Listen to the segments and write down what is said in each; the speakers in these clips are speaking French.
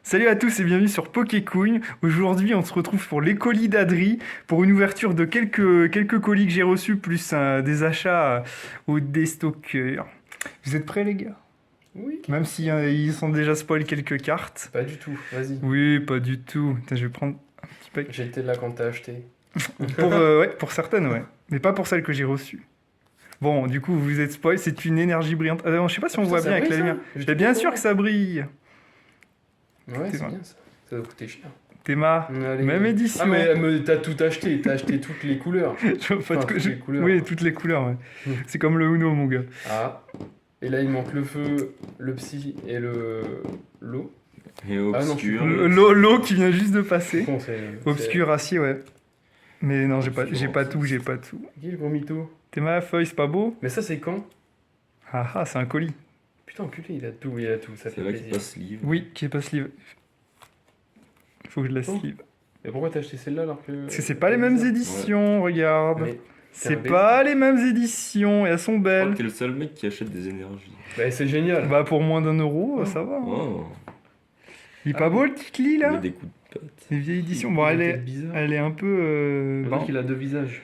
Salut à tous et bienvenue sur Pokécoin. Aujourd'hui, on se retrouve pour les colis d'Adri, pour une ouverture de quelques colis que j'ai reçus, plus des achats au déstockeur. Vous êtes prêts, les gars? Oui. Même si ils sont déjà spoil quelques cartes. Pas du tout, vas-y. Oui, pas du tout. Attends, je vais prendre un petit pack. J'étais là quand t'as acheté. Ouais, pour certaines, ouais. Mais pas pour celles que j'ai reçues. Bon, du coup, vous êtes spoil, c'est une énergie brillante. Ah, non, je sais pas si on putain, voit ça bien avec brille, la ça lumière. J'étais Mais bien pas sûr au que ça brille. Ouais, C'est c'est vrai. bien ça. Ça doit coûter cher. Théma, Allez. même édition. Ah, mais t'as tout acheté, t'as acheté toutes les couleurs. Je vois pas de Enfin, quoi- toutes je- les couleurs. Oui, toutes les couleurs, ouais. Mm. C'est comme le Uno, mon gars. Ah. Et là, il manque le feu, le psy et l'eau. Et Ah non, obscur. L'eau qui vient juste de passer. Bon, Obscur, acier, ouais. Mais non, j'ai pas Obscur, tout, c'est- j'ai pas tout. Qui est le gros mytho? Théma, la feuille, c'est pas beau? Mais ça, c'est quand? Ah, c'est un colis. Putain, enculé, il a tout, il a tout. Ça C'est fait là qu'il plaisir. passe livre. Oui, qui est pas sleeve. Faut que je la Oh. sleeve. Et pourquoi t'as acheté celle-là alors que. Parce que c'est pas les mêmes éditions, regarde. Mais C'est un pas les mêmes éditions, et elles sont Je crois belles. que t'es le seul mec qui achète des énergies. bah, c'est génial. Bah, pour moins d'1 euro, ça va. Hein. Oh, Il est pas Ah, beau, le Tikli, il là? met des coups de patte. Les vieilles éditions. Bon, elle est bizarre. un peu... On dirait bon. qu'il a deux visages.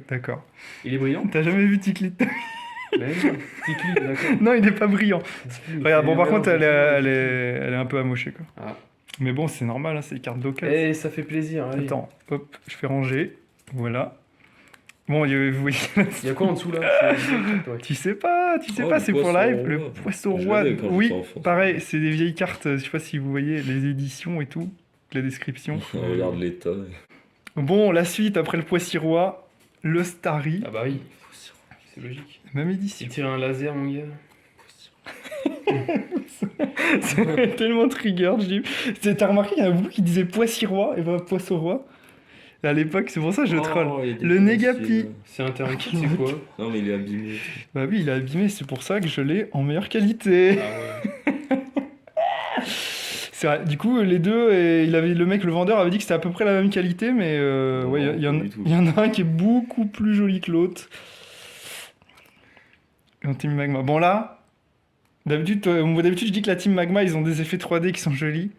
D'accord. Il est brillant? T'as jamais vu Tikli? Mais non, Tikli, d'accord. Non, il est pas brillant. Tikli, il Regarde, fait bon, par les contre, elle balances, est un peu amochée, quoi. Ah. Mais bon, c'est normal, hein, c'est les cartes d'occasion. Eh, ça fait plaisir, allez. Attends, hop, je fais ranger. Voilà. Bon, vous voyez, Il y a quoi en dessous là? Ouais. tu sais pas, Oh, le c'est pour poisson live. roi. Le poisson Je roi. l'avais quand Oui, j'étais enfant. pareil, c'est des vieilles cartes. Je sais pas si vous voyez les éditions et tout, la description. Regarde l'état. Bon, la suite après le poisson roi, le Starry, Ah bah oui, c'est logique. même Il édition. tire un laser, mon gars. C'est tellement trigger, Jim. T'as remarqué qu'il y en a beaucoup qui disaient poisson roi et pas poisson roi. À l'époque, c'est pour ça que je troll. Oh, il y a des Le petits Negapi. dossiers, là. C'est un terrain kit, c'est quoi? Non, mais il est abîmé. Bah oui, il est abîmé, c'est pour ça que je l'ai en meilleure qualité. Ah ouais. C'est vrai. Du coup, les deux, et le vendeur avait dit que c'était à peu près la même qualité, mais Non, ouais, il y en pas du tout. il y en a un qui est beaucoup plus joli que l'autre. En Team Magma. Bon là, d'habitude, je dis que la Team Magma, ils ont des effets 3D qui sont jolis.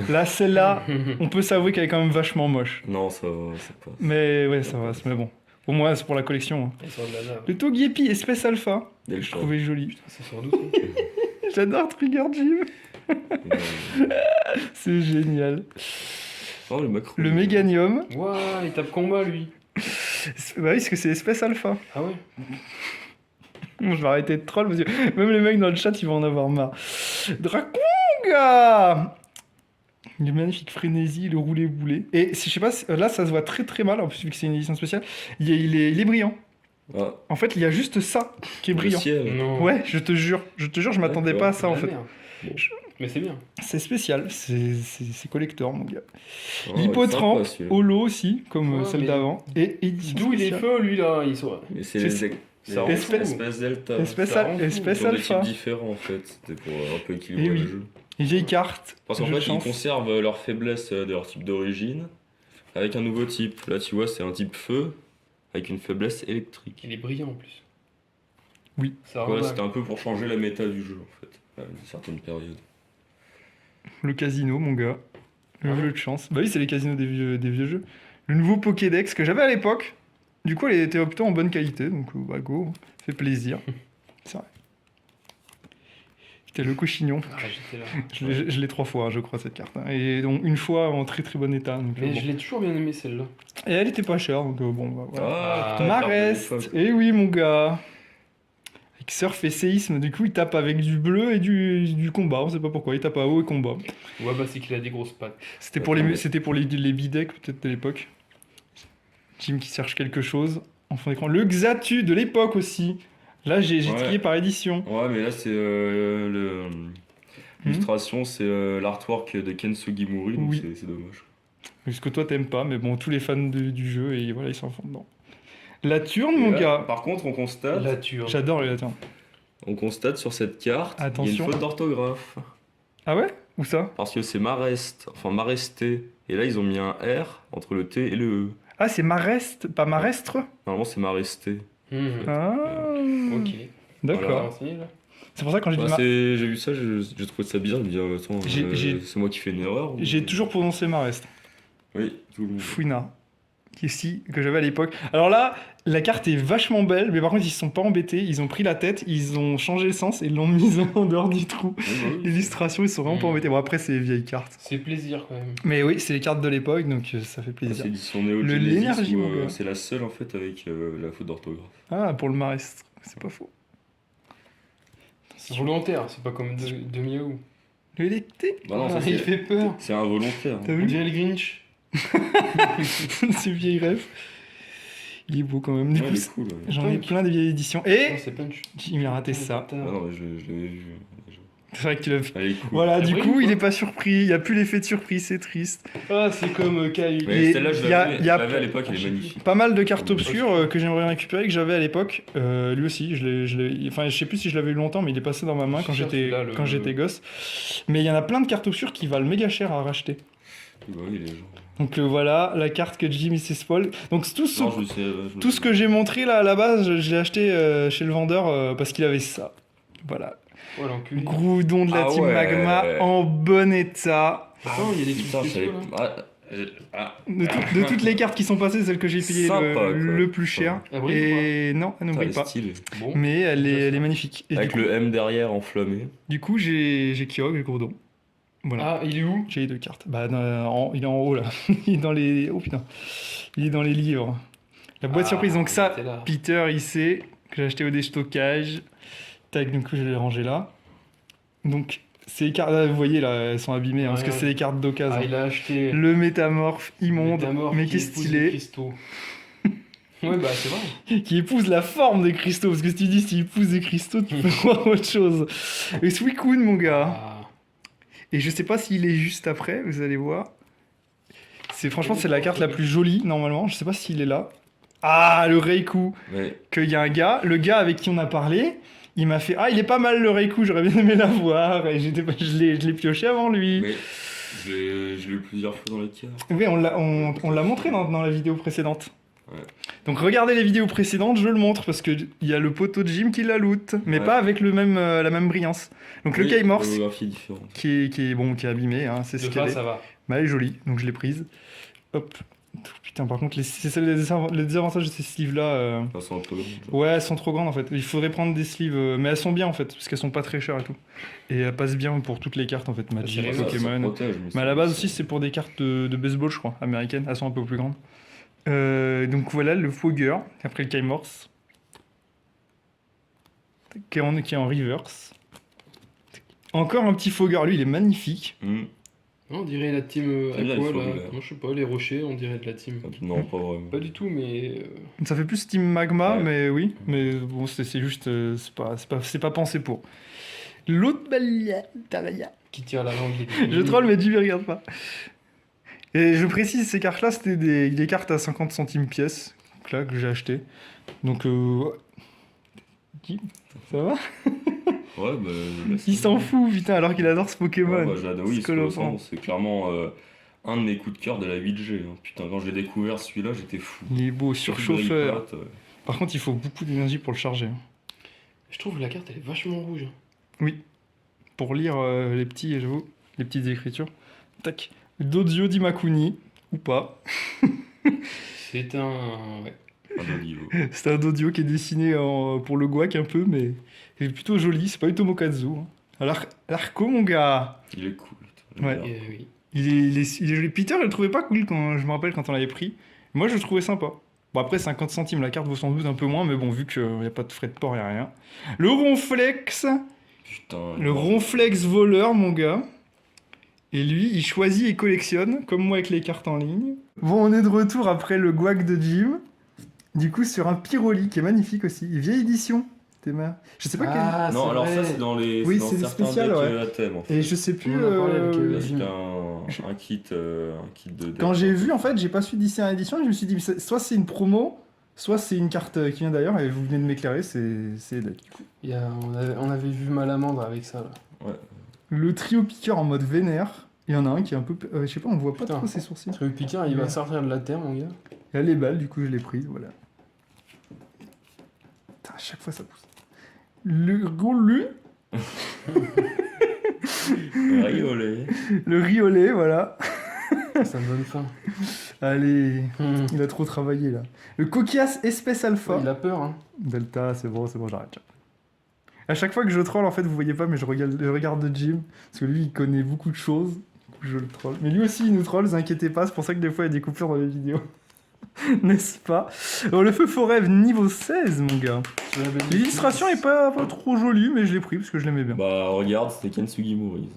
Là, celle-là, on peut s'avouer qu'elle est quand même vachement moche. Non, ça va, c'est pas. Mais ouais, ça va, mais bon. Au moins, c'est pour la collection. Hein. Ils sont de la lave. Le Togepi Espèce Alpha, Dès le je chat. trouvais joli. Ça sort d'où ça? J'adore Trigger Jim. C'est génial. Oh, le macro. Le Méganium. Ouah, il tape combat lui. Bah oui, parce que c'est espèce alpha. Ah ouais? Bon, je vais arrêter de troll parce que même les mecs dans le chat ils vont en avoir marre. Draconga. Il est magnifique, frénésie, le roulé boulet. Et je sais pas, là ça se voit très très mal, en plus vu que c'est une édition spéciale. Il est brillant. Ah, En fait, il y a juste ça qui est le brillant. ciel. Non. Ouais, je te jure, je m'attendais D'accord. pas à ça en Ah, fait. merde. Mais c'est bien. C'est spécial, c'est collector mon gars. Oh, il est Hippotrampe, sympa, celui-là. holo aussi, comme Ouais, celle mais- d'avant. Et édition D'où il est spéciale. feu lui là? Il soit. Mais c'est C'est- les ça espèce- espèce delta. Espèce, Ça rend fou. espèce Ils ont des types alpha. différents en fait. C'était pour un peu équilibrer Eh oui. le jeu. Une vieille carte. Parce qu'en jeu de fait, ils chance. conservent leur faiblesse de leur type d'origine avec un nouveau type. Là, tu vois, c'est un type feu avec une faiblesse électrique. Il est brillant en plus. Oui. Ça Voilà, rend c'était un peu pour changer la méta du jeu en fait, à une certaine période. Le casino, mon gars. Le Ah ouais. jeu de chance. Bah oui, c'est les casinos des vieux jeux. Le nouveau Pokédex que j'avais à l'époque. Du coup, elle était plutôt en bonne qualité. Donc, bah go, ça fait plaisir. C'est vrai. C'était le cochignon. Ah, j'étais là. Je l'ai 3 fois, hein, je crois, cette carte. Hein. Et donc, une fois en très très bon état. Donc, Mais bon. je l'ai toujours bien aimé celle-là. Et elle était pas chère. Donc, bon, bah voilà. Ah, putain, Marest. carte de l'époque. Eh oui, mon gars. Avec surf et séisme. Du coup, il tape avec du bleu et du combat. On sait pas pourquoi. Il tape à haut et combat. Ouais, bah c'est qu'il a des grosses pattes. C'était pour les bidecs peut-être de l'époque. Jim qui cherche quelque chose en fond d'écran. Le Xatu de l'époque aussi. Là j'ai Ouais. trié par édition. Ouais, mais là, c'est l'illustration, c'est l'artwork de Ken Sugimori, donc Oui. c'est dommage. Parce que toi t'aimes pas, mais bon tous les fans du jeu et voilà ils s'en font dedans. La turne Et mon là, gars. Par contre, on constate, La turne. J'adore les turnes. sur cette carte, il y a Attention. une faute d'orthographe. Ah ouais? Où ça? Parce que c'est Marest, enfin Maresté. Et là, ils ont mis un R entre le T et le E. Ah c'est Marest, pas Marestre? Normalement, c'est Maresté. Mhm. Ah Ok. d'accord. Renseigné, là. C'est pour ça que quand j'ai dit J'ai vu ça, j'ai trouvé ça bizarre. Je me dis, attends, c'est moi qui fais une erreur. j'ai toujours prononcé Marest. Oui, tout le monde. Fouina, que j'avais à l'époque. Alors là, la carte est vachement belle, mais par contre, ils se sont pas embêtés. Ils ont pris la tête, ils ont changé le sens et l'ont mise en dehors du trou. Oui, bah oui. L'illustration, ils se sont vraiment pas embêtés. Bon, après, c'est les vieilles cartes. C'est plaisir quand même. Mais oui, c'est les cartes de l'époque, donc ça fait C'est plaisir. l'édition Neo Le Genesis l'énergie, où, mon gars. c'est la seule en fait avec la faute d'orthographe. Ah, pour le Marest, c'est pas faux. C'est volontaire, c'est pas comme de Miaou. Le lecté. Bah non, ça Il c'est fait peur. c'est involontaire. T'as On vu dirait le Grinch. ces vieilles rêves. Il est beau quand même. Du Ouais, coup, il est cool. Ouais. j'en ai Punch. plein de vieilles éditions. Non, Et c'est Punch. il a raté ça. Ah non, mais je l'avais vu. C'est vrai que tu l'as vu. Elle est cool. Voilà, T'as du pris coup, ou il pas est pas surpris. Il n'y a plus l'effet de surprise, c'est triste. Ah, c'est comme Kyle. Mais Et celle-là, je il y a- l'avais il y a- je l'avais à l'époque, elle est magnifique. Pas mal de cartes obscures que j'aimerais récupérer, que j'avais à l'époque. Lui aussi, enfin, je sais plus si je l'avais eu longtemps, mais il est passé dans ma main quand Je cherche j'étais là, le- quand j'étais gosse. Mais il y en a plein de cartes obscures qui valent méga cher à racheter. Bah oui, les gens. Donc voilà, la carte que Jim il s'est spoil. Donc tout ce, Non, je le sais. je tout le ce sais. que j'ai montré là à la base, je l'ai acheté chez le vendeur parce qu'il avait ça. Voilà. Oh, l'enculé. Groudon de la Ah team ouais. Magma en bon état. Attends, il y a des trucs Putain, spéciaux, là. De toutes les cartes qui sont passées, celle que j'ai payé Sympa, quoi. le plus cher. Elle brille Et non, elle ne Ça brille est pas. stylé. Bon. Mais elle est magnifique. Et Avec du coup, le M derrière enflammé. du coup, j'ai Kyogre et Groudon. Voilà. Ah, il est où? J'ai les deux cartes. Bah, il est en haut là. Il est dans les. Oh putain. Il est dans les livres. La boîte Ah, surprise. Donc ça, t'es là. Peter, il sait que j'ai acheté au déstockage. Tac, du coup, je l'ai rangé là. Donc, ces cartes, là, vous voyez, là, elles sont abîmées, hein, parce que Ouais. c'est des cartes d'occasion. Ah, il a acheté. Le métamorphe immonde, Métamorphe mais qui qui est épouse les stylé, cristaux. Ouais, bah, c'est vrai. qui épouse la forme des cristaux, parce que si tu dis s'il épouse des cristaux, tu peux voir autre chose. Et Suicune, mon gars. Ah. Et je sais pas s'il est juste après, vous allez voir. Franchement, c'est la carte la plus jolie, normalement. Je sais pas s'il est là. Ah, le Reiku. Ouais. Qu'il y a un gars, le gars avec qui on a parlé, il m'a fait « Ah, il est pas mal le Reiku, j'aurais bien aimé l'avoir. » Et je l'ai pioché avant lui. Mais je l'ai eu plusieurs fois dans les cartes. Oui, on l'a montré dans la vidéo précédente. Ouais. Donc regardez les vidéos précédentes, je le montre parce qu'il y a le poteau de Jim qui la loot, mais Ouais. pas avec la même brillance. Donc le Oui, Kaimorse, l'holographie est différente. qui est abîmé, hein, c'est ce De qu'elle face, est. ça va. Bah, elle est jolie, donc je l'ai prise. Hop. Putain, par contre, les désavantages de ces sleeves-là... Elles sont un peu grandes. Ouais, elles sont trop grandes en fait. Il faudrait prendre des sleeves, mais elles sont bien en fait, parce qu'elles sont pas très chères et tout. Et elles passent bien pour toutes les cartes en fait, Magic, Ça, Ça Pokémon. protège, Mais à la base aussi, c'est pour des cartes de baseball, je crois, américaines. Elles sont un peu plus grandes. Donc voilà, le Fogger, après le Kaimorse, qui est en reverse. Encore un petit Fogger, lui, il est magnifique. Hmm. On dirait la team C'est bien, Aqua, il faut là. le- Moi, je sais pas, les rochers, on dirait de la team. Non, pas vraiment. Pas du tout, mais. Ça fait plus Team Magma, Ouais. mais oui. Mais bon, c'est juste, c'est pas pensé pour. L'autre balia, Qui tire la langue. Je troll, mais Jimmy regarde pas. Et je précise, ces cartes-là, c'était des cartes à 50 centimes pièce, donc là, que j'ai acheté. Donc, ouais. Jim, ça va? Ouais, bah. Il s'en fout, putain, alors qu'il adore ce Pokémon. Ouais, bah, j'adore, oui, Scolopendre. Scolopendre, c'est clairement un de mes coups de cœur de la 8G. Hein. Putain, quand je l'ai découvert celui-là, j'étais fou. Il est beau, surchauffeur. Surchauffeur. Par contre, il faut beaucoup d'énergie pour le charger. Je trouve que la carte, elle est vachement rouge. Oui. Pour lire les petites écritures. Tac. Dodio Dimakuni, ou pas. C'est un. Ouais. Un bon niveau. C'est un Dodio qui est dessiné pour le guac un peu, mais il est plutôt joli. C'est pas du Tomokazu. Hein. Alors, Arco, mon gars. Il est cool. Ouais. Et, oui. Il est joli. Peter, je le trouvais pas cool quand je me rappelle quand on l'avait pris. Moi, je le trouvais sympa. Bon, après, 50 centimes, la carte vaut sans doute un peu moins, mais bon, vu qu'il n'y a pas de frais de port, il n'y a rien. Le Ronflex. Putain. Le Ronflex voleur, mon gars. Et lui, il choisit et collectionne, comme moi avec les cartes en ligne. Bon, on est de retour après le guac de Jim. Du coup, sur un Pyroli, qui est magnifique aussi. Vieille édition. Je sais pas Ah, Non, c'est alors vrai. ça, c'est dans les. Oui, dans c'est des certains spéciales, decks, ouais. à thème, en fait. Et je sais plus. On en a parlé avec, Avec Jim. un kit de deck. Quand j'ai vu, en fait, j'ai pas su d'ici à édition, et je me suis dit, soit c'est une promo, soit c'est une carte qui vient d'ailleurs, et vous venez de m'éclairer, c'est du coup. On avait vu Malamandre avec ça. Là. Le trio piqueur en mode vénère. Il y en a un qui est un peu. Je sais pas, on voit pas Putain. trop ses sourcils. Le Picard, il va sortir de la terre, mon gars. Et là, les balles, du coup, je l'ai prise, voilà. Putain, à chaque fois ça pousse. Le Golu, Riolet. Le riolet, voilà. Ça me donne faim. Allez, il a trop travaillé là. Le coquias espèce alpha. Il a peur, hein. Delta, c'est bon, j'arrête. À chaque fois que je troll, en fait, vous voyez pas, mais je regarde Jim, parce que lui, il connaît beaucoup de choses. Du coup, je le troll. Mais lui aussi, il nous troll, vous inquiétez pas, c'est pour ça que des fois, il y a des coupures dans les vidéos. N'est-ce pas? Alors, le feu forêt niveau 16, mon gars. L'illustration est pas trop jolie, mais je l'ai pris parce que je l'aimais bien. Bah, regarde, c'était Ken Sugimori.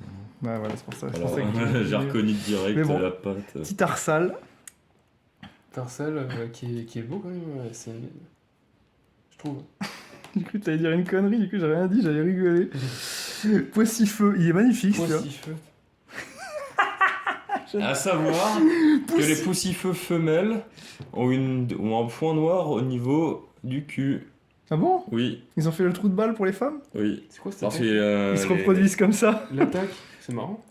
Bah voilà, c'est pour ça. Alors, que j'ai reconnu direct Mais bon. la patte. Petit Tarsal. Tarsal qui est beau quand même. C'est... Je trouve. J'ai cru que t'allais dire une connerie, du coup, j'ai rien dit, j'allais rigoler. Poissy-feu, il est magnifique, celui-là. Poissy-feu. À savoir que les poussifeux femelles ont un point noir au niveau du cul. Ah bon? Oui, Ils ont fait le trou de balle pour les femmes? oui. C'est quoi cette Parce attaque que Ils se reproduisent comme ça? L'attaque, c'est marrant.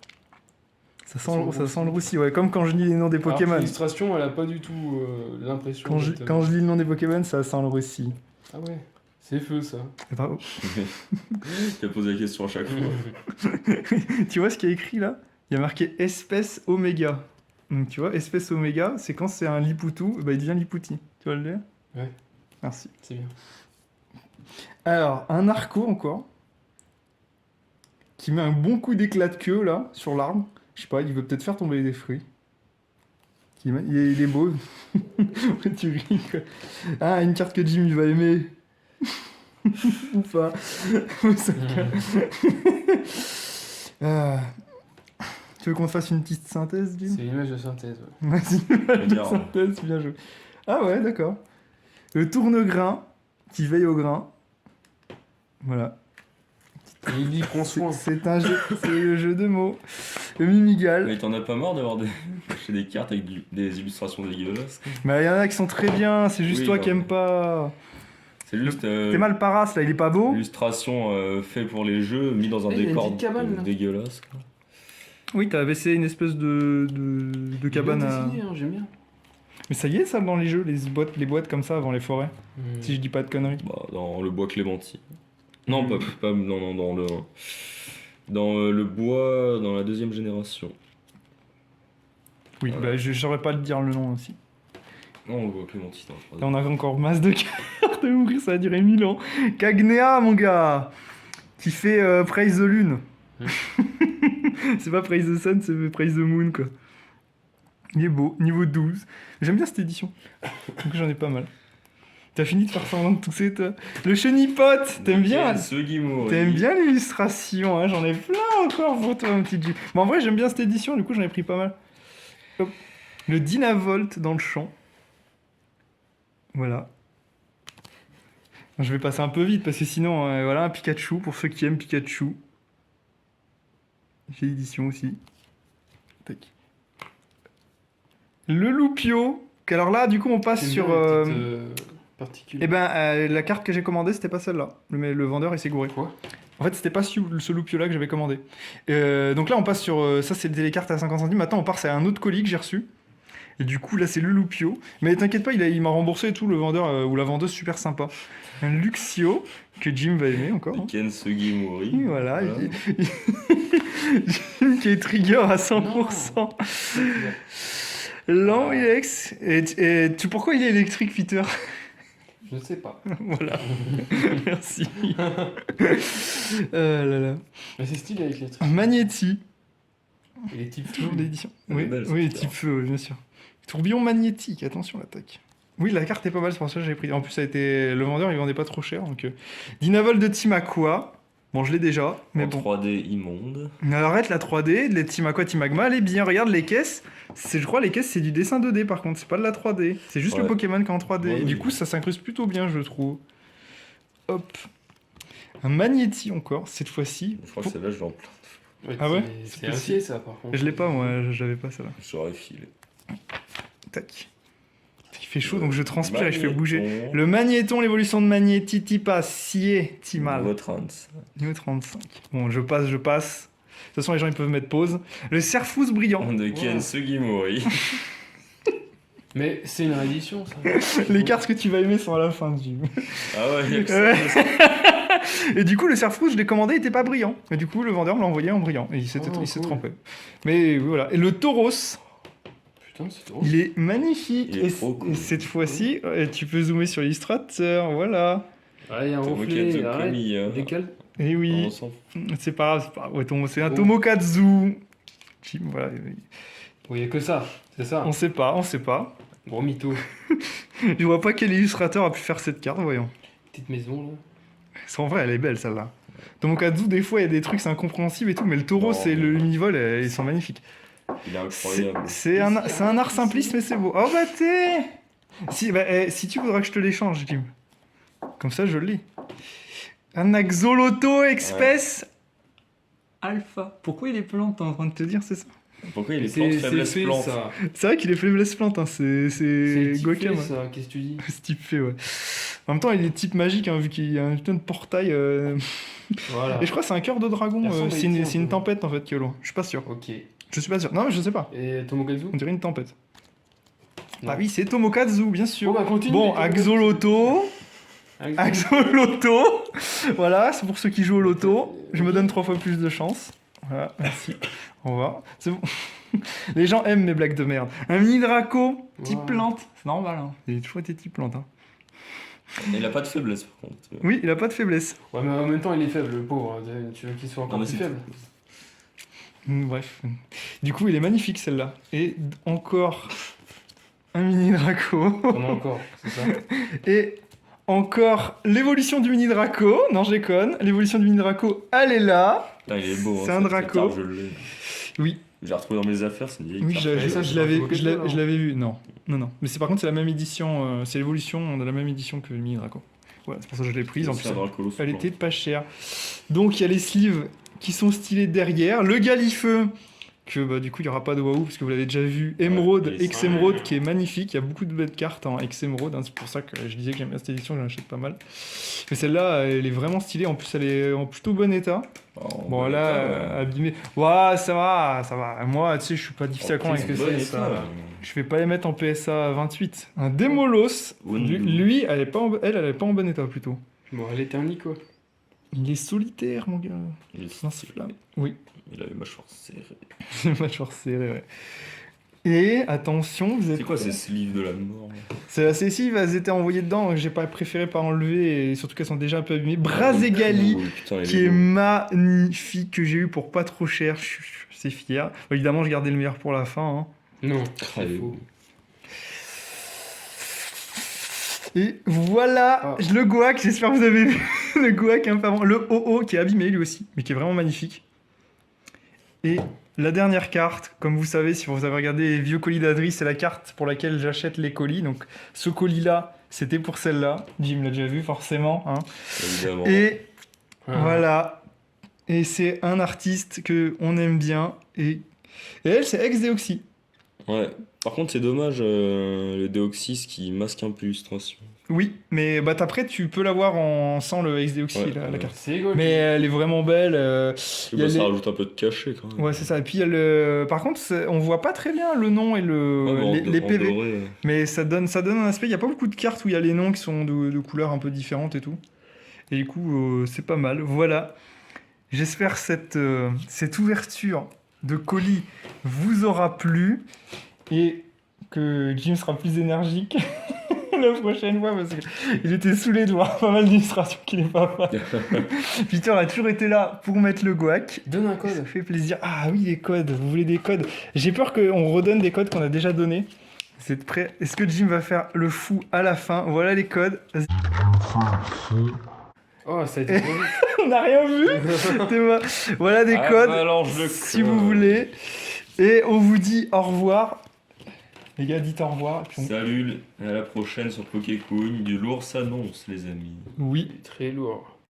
Ça sent le roussi, ouais, comme quand je lis les noms des Alors que Pokémon. l'illustration, elle a pas du tout l'impression. Quand je lis le nom des Pokémon, ça sent le roussi. Ah ouais, c'est feu ça. Bravo. Tu as posé la question à chaque fois. Tu vois ce qu'il y a écrit là? Il y a marqué espèce oméga. Donc tu vois, espèce oméga, c'est quand c'est un lipoutou, bah il devient lipouti. Tu vois le lire? Ouais. Merci. C'est bien. Alors, un narco encore. Qui met un bon coup d'éclat de queue là, sur l'arbre. Je sais pas, il veut peut-être faire tomber des fruits. Il est beau. Tu ris quoi. Ah, une carte que Jim il va aimer. Ou pas. Ah. Tu veux qu'on te fasse une petite synthèse, Jim? C'est l'image de synthèse. Ouais. Vas-y, une Bien. synthèse, bien joué. Ah ouais, d'accord. Le tourne-grain qui veille au grain. Voilà. Et il dit prends soin. C'est le jeu de mots. Le mimigal. Mais t'en as pas marre d'avoir chez des cartes avec des illustrations dégueulasses quoi. Mais il y en a qui sont très bien, c'est juste Oui, toi bah qui aimes pas. C'est juste T'es mal parasse là, il est pas beau? illustration fait pour les jeux, mis dans un Eh, il y a une décor petite cabane, là. dégueulasse. Quoi. Oui, t'as essayé une espèce de cabane Bien à. dessiné, hein, j'aime bien. Mais ça y est, ça dans les jeux, les boîtes comme ça avant les forêts. Si je dis pas de conneries. Bah, dans le bois Clémentine. Non, non, dans le bois, dans la deuxième génération. Oui, Voilà. bah je saurais pas le dire le nom aussi. Non, le bois Clémentine. hein, je Là, crois. on a encore masse de cartes à ouvrir, ça va durer 1000 ans. Cagnea, mon gars, qui fait Praise the Lune. C'est pas Praise the Sun, c'est Praise the Moon, quoi. Il est beau, niveau 12. J'aime bien cette édition. Donc j'en ai pas mal. T'as fini de faire semblant de tousser, toi? Le chenipote, t'aimes bien? Sugimori. T'aimes bien l'illustration, hein? J'en ai plein encore pour toi, mon petit G. Bon, en vrai, j'aime bien cette édition, du coup, j'en ai pris pas mal. Hop. Le Dynavolt dans le champ. Voilà. Je vais passer un peu vite parce que sinon, voilà, un Pikachu pour ceux qui aiment Pikachu. J'ai l'édition aussi. Tac. Le Loupio. Alors là, du coup, on passe J'aime sur. bien les petites, particules. Eh ben, la carte que j'ai commandée, c'était pas celle-là. Le vendeur, il s'est gouré. Quoi? En fait, c'était pas ce Loupio-là que j'avais commandé. Donc là, on passe sur... ça, c'était les cartes à 50 centimes. Maintenant, on part sur un autre colis que j'ai reçu. Et du coup, là, c'est le Loupio. Mais t'inquiète pas, il m'a remboursé et tout, le vendeur ou la vendeuse, super sympa. Un Luxio, que Jim va aimer encore. Hein. Ken Sugimori. Voilà. Jim qui est trigger à 100%. L'Amlex. Et pourquoi il est électrique, Peter? Je ne sais pas. Voilà. Merci. Là là. Mais c'est stylé avec les trucs. Magnéti. Et les types Toujours fluides. d'édition. Elle est Oui, belle, oui cette type feu, bien sûr. Tourbillon magnétique, attention l'attaque. Oui, la carte est pas mal, c'est pour ça que j'ai pris. En plus, ça a été... le vendeur, il vendait pas trop cher. Donc, Dynavol de Timakwa. Bon, je l'ai déjà, mais En bon. 3D immonde. Alors, arrête la 3D, les Timakwa, Timagma, elle est bien. Regarde les caisses. Je crois les caisses, c'est du dessin 2D par contre, c'est pas de la 3D. C'est juste le Ouais. Pokémon qui est en 3D. Ouais, Et du oui. coup, ça s'incruste plutôt bien, je trouve. Hop. Un Magnéti encore, cette fois-ci. Je crois que celle-là, je l'ai en plein. Ouais, Ah ouais? C'est acier ça par contre. Je l'ai pas, moi, j'avais pas ça là. J'aurais filé. Tac. Il fait chaud, donc je transpire et je fais bouger. Magnéton. Le Magnéton, l'évolution de Magnéti, Tipa, Sié, Timal. Niveau 30. Niveau 35. Bon, je passe. De toute façon, les gens, ils peuvent mettre pause. Le Serfous brillant. De Ken Wow. Sugimori. Mais c'est une réédition ça. Les cartes que tu vas aimer sont à la fin du jeu. Ah ouais, il y a que Ouais. ça. Et du coup, le Surfroute, je l'ai commandé, il était pas brillant. Et du coup, le vendeur me l'a envoyé en brillant. Et il s'est Oh, cool. trompé. Mais voilà. Et le Tauros, Putain, c'est trop. il est magnifique. Il est Et, trop cool. et cette fois-ci, tu peux zoomer sur l'illustrateur. Voilà. Ah, il y a un Tomokazu reflet, arrête. Kamiya. Décale. Et oui. On s'en fout. C'est pas grave. Ouais, c'est un Oh. Tomokazu. Voilà. Bon, il y a que ça, c'est ça. On sait pas. Gros mytho. Je vois pas quel illustrateur a pu faire cette carte, voyons. Petite maison, là. En vrai, elle est belle celle-là. Tomokazu, des fois, il y a des trucs, c'est incompréhensible et tout, mais le taureau, Non, c'est mais- le univol, ils sont magnifiques. Il est C'est incroyable. c'est un art simpliste, mais c'est beau. Oh bah si tu voudras que je te l'échange, Jim. Comme ça, je le lis. Un Axolotl Express Alpha. Pourquoi il est plante, t'es en train de te dire, c'est ça? Pourquoi il est plante faiblesse fait, plante ça. C'est vrai qu'il est faiblesse plante, hein. C'est C'est type Gokem. fait, ça. Qu'est-ce que tu dis? Ce type fait, ouais. En même temps, il est type magique, hein, vu qu'il y a un putain de portail. Voilà. Et je crois que c'est un cœur de dragon. Il ressemble à C'est E.T. un c'est une peu. tempête en fait qui est loin. Je suis pas sûr. Ok. Je suis pas sûr. Non, mais je sais pas. Et Tomokazu? On dirait une tempête. Non. Ah oui, c'est Tomokazu, bien sûr. Bon, bah, continue. Bon, Axolotl. Axolotl. Voilà, c'est pour ceux qui jouent au loto. Je me donne 3 fois plus de chance. Voilà, merci. Au revoir. C'est bon. Les gens aiment mes blagues de merde. Un mini Draco, type Wow. plante. C'est normal, hein. Il a toujours été type plante, hein. Il a pas de faiblesse par contre. Oui, il a pas de faiblesse. Ouais, mais en même temps, il est faible, le pauvre. Tu veux qu'il soit encore Non, mais plus c'est- faible? Bref. Du coup, il est magnifique celle-là. Et encore un mini Draco. On a encore, c'est ça? Et encore l'évolution du mini Draco. Non, je déconne. L'évolution du mini Draco, elle est là. Putain, il est beau. C'est hein, un cette Draco. carte, je l'ai. Oui, Je l'ai retrouvé dans mes affaires, c'est une vieille oui, carte. Et ça, c'est l'avais, pas Pokémon, alors. je l'avais vu. Non, non, non. Mais c'est par contre, c'est la même édition. C'est l'évolution de la même édition que le mini Draco. Voilà, c'est pour ça que je l'ai prise. En C'est plus, un Draco sous elle plante. était pas chère. Donc, il y a les sleeves qui sont stylés derrière. Le Galifeu, que bah, du coup, il n'y aura pas de waouh, parce que vous l'avez déjà vu. Émeraude, il est Ex-Émeraude, qui est magnifique. Il y a beaucoup de belles cartes en Ex-Émeraude. Hein. C'est pour ça que je disais que j'aime bien cette édition, j'en achète pas mal. Mais celle-là, elle est vraiment stylée. En plus, elle est en plutôt bon état. Oh, Bon, bah, là, putain, abîmée. Ouais, ça va, ça va. Moi, tu sais, je suis pas difficile à convaincre. qu'est-ce que bon c'est, état, ça là. Je vais pas les mettre en PSA 28. Un Démolos. Wondu. Lui, elle est pas elle est pas en bon état plutôt. Bon, elle est un quoi. Il est solitaire, mon gars. Il est Non, c'est flamme. Oui, Il a les mâchoires serrées. c'est mâchoire serrée, ouais. Et attention, vous êtes. C'est quoi ces sleeves de la mort là C'est la cessive, elles étaient envoyées dedans, donc j'ai pas préféré pas enlever, et surtout qu'elles sont déjà un peu abîmées. Brazegali, Oh, putain, il qui est beau. magnifique, que j'ai eu pour pas trop cher, je suis assez fier. Bon, évidemment, je gardais le meilleur pour la fin. Hein. Non, Ah, c'est il est faux. beau. Et voilà, Ah. le Goak, j'espère que vous avez vu le Goak un peu avant. Le OO qui est abîmé lui aussi, mais qui est vraiment magnifique. Et la dernière carte, comme vous savez, si vous avez regardé les vieux colis d'Adri, c'est la carte pour laquelle j'achète les colis. Donc ce colis-là, c'était pour celle-là. Jim l'a déjà vu forcément. Hein. Évidemment. Et Ah. voilà. Et c'est un artiste que on aime bien. Et elle, c'est Ex-Deoxy. Ouais. Par contre, c'est dommage le Deoxys qui masque un peu l'illustration. Oui, mais bah, après, tu peux l'avoir sans le Ex-Deoxy, Ouais, la ouais. carte. C'est rigolo. Mais elle est vraiment belle. Il y a Ça les- rajoute un peu de cachet quand même. Ouais, c'est ça. Et puis, il y a le... par contre, on voit pas très bien le nom et Ouais, mais les en PV. doré, Mais ça donne un aspect. Il n'y a pas beaucoup de cartes où il y a les noms qui sont de couleurs un peu différentes et tout. Et du coup, c'est pas mal. Voilà. J'espère que cette ouverture de colis vous aura plu et que Jim sera plus énergique la prochaine fois parce qu'il était saoulé de voir pas mal d'illustrations qu'il n'est pas mal. Peter a toujours été là pour mettre le Goak. Donne un Ça code. fait plaisir. Ah oui, les codes. Vous voulez des codes? J'ai peur qu'on redonne des codes qu'on a déjà donnés. Vous êtes prêts? Est-ce que Jim va faire le fou à la fin? Voilà les codes. Vas-y. Oh, ça a été trop vite. On n'a rien vu. Théma. Voilà des Ah, codes. mélange de Si codes. vous voulez. Et on vous dit au revoir. Les gars, dites au revoir. Et puis Salut, à la prochaine sur Pokécoon. Du lourd s'annonce, les amis. Oui. Très lourd.